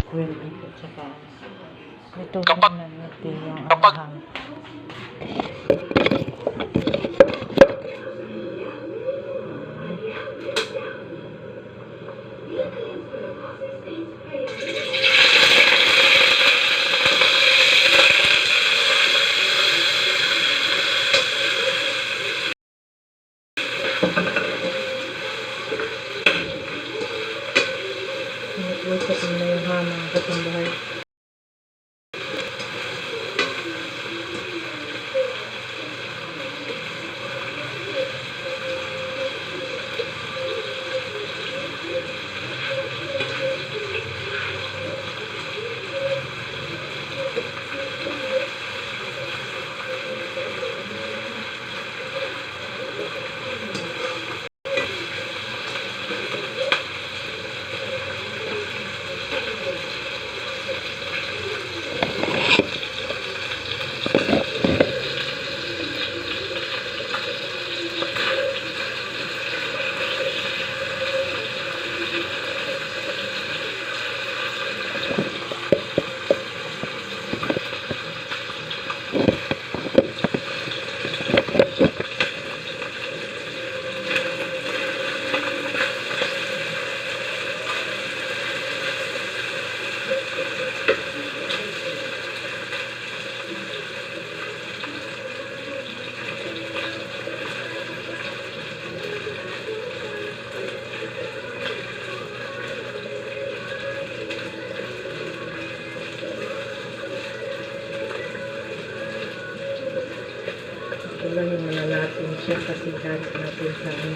Well, at saka ito na natin yung ahang. Nag-usap na yung hamang kasambahay. Ulahin muna natin siya kasi dahil natin sa ano.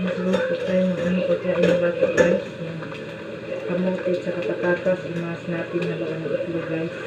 Magluto tayo ng ano pagkain ng bata guys. Kamote at saka patatas. Imas natin na baka ng itlog guys.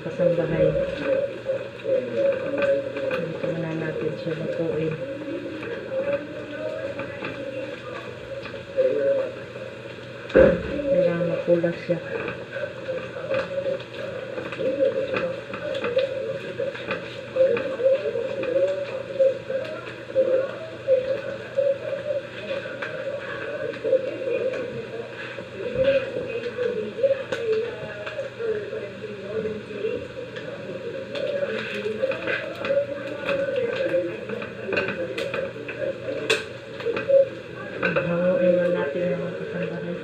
Kasambahay. Dito na natin siya lutuin. Kailangan makulas siya. Hanguin na natin yung mga kasambahay.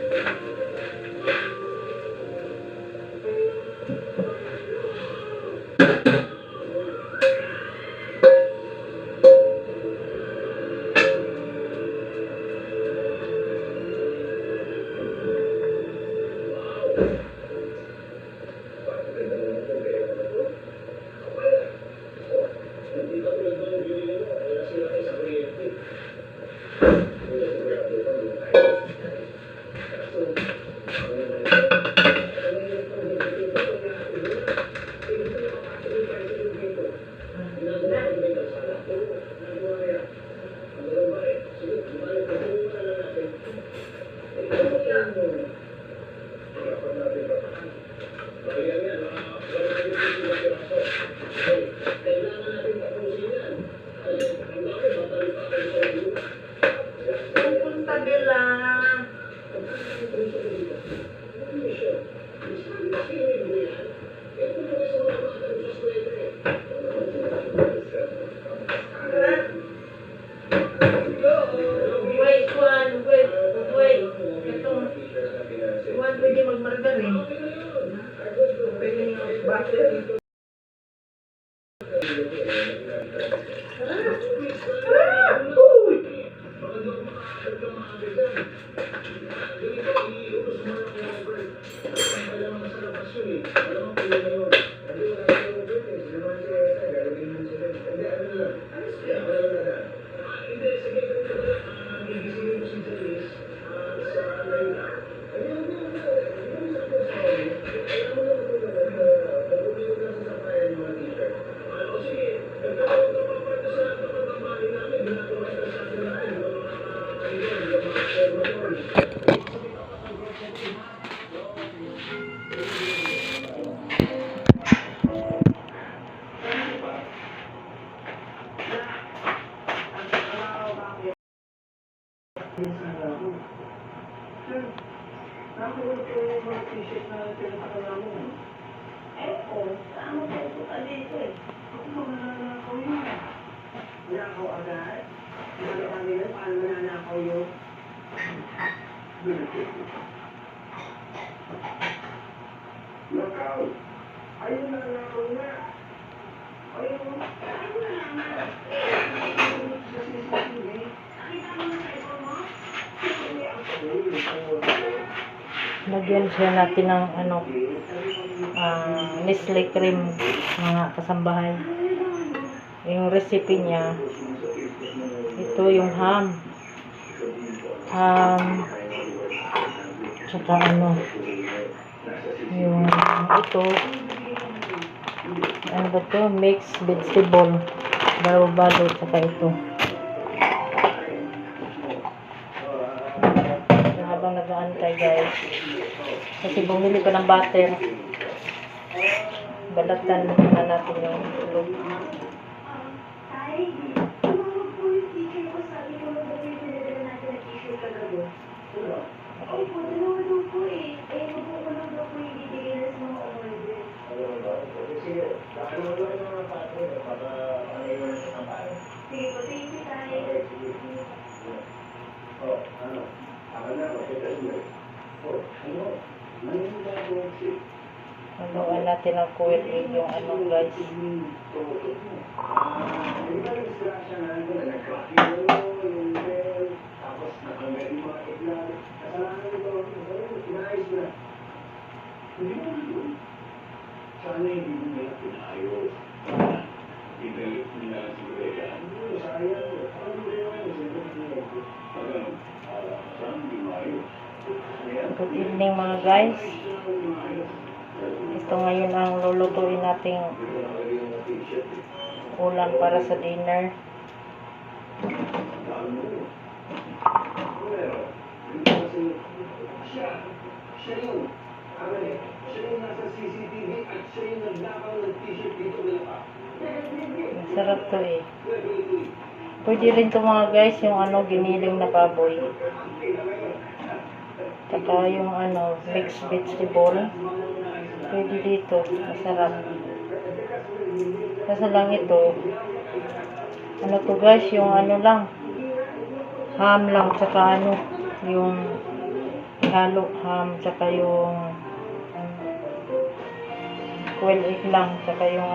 Lagyan siya natin ng Nestle cream, mga kasambahay. Yung recipe niya, ito yung ham, tsaka yung ito, ano ba to, mixed vegetable, balo-balo, tsaka ito. Habang nag-aantay guys, kasi bumili ko ng butter, balatan na natin yung tulog. Haluan natin ang quail egg yung guys. Good evening mga guys. Ito ngayon ang lulutuin nating ulam para sa dinner. Masarap to eh. Pwede rin to mga guys, yung giniling na baboy. Saka yung mixed vegetable. Pwede dito, masarap. Kasi lang ito, to guys, yung lang, ham lang, tsaka yung halo ham, tsaka yung quail egg lang, tsaka yung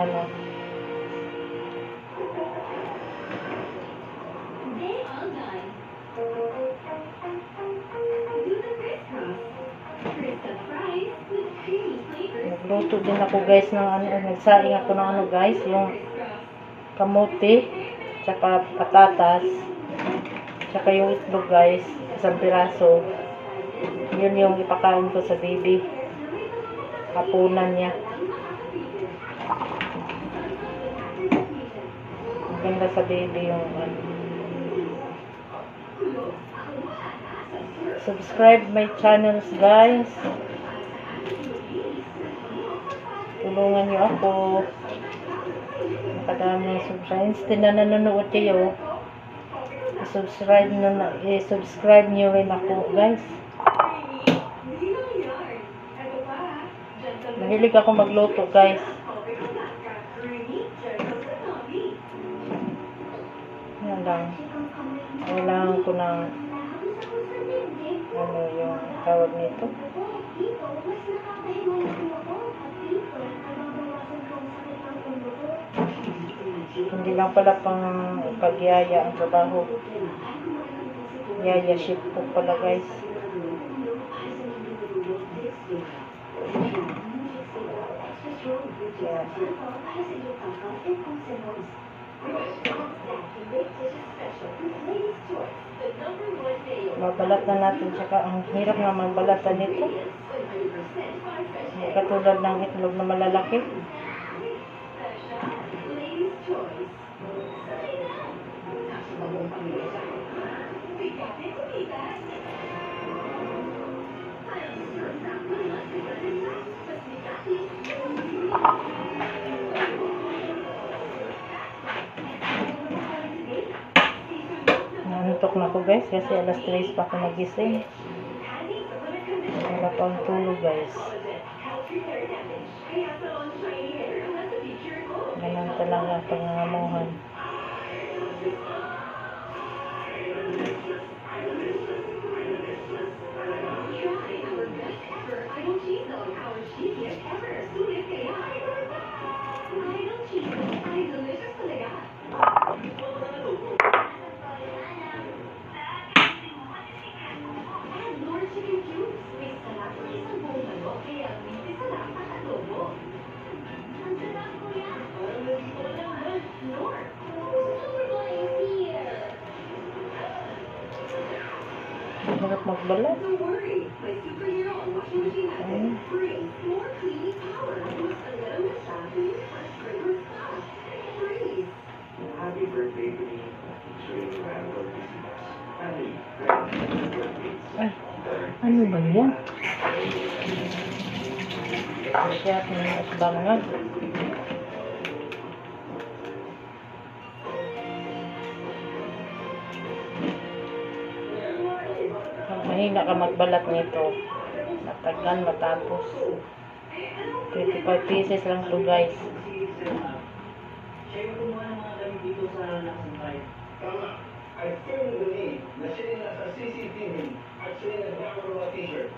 nagluto din ako guys ng nagsaing ako ng guys, yung kamote, tsaka patatas, tsaka yung itlog guys, isang piraso. Yun yung ipakain ko sa baby, hapunan niya. Maganda sa baby yung subscribe my channels guys, tulungan niyo ako, nakadami ng subscribers na nanonood kayo. I-subscribe niyo rin ako guys. Mahilig ako magluto guys. Yan lang, kailangan ko ng yung tawag nito, Hindi lang pala pang pagyaya ang trabaho. Yaya shift po pala guys. Kaya, babalat na natin, tsaka ang hirap na magbalatan nito. Hindi katulad ng itlog na malalaki. Nanuntok na ako guys kasi alas 3 pa ako nagising. Wala pa ang tulog guys. Ganun talaga pangangamuhan. Hirap magbalat. Ayun. Happy birthday to me. Ay, ano ba yan? Siya, pinag bangag. Mahina ka magbalat nito. Matagal matapos. 25 pieces lang to guys. I firmly believe na siya yung nasa CCTV at siya yung nagkakaroon ng t-shirt.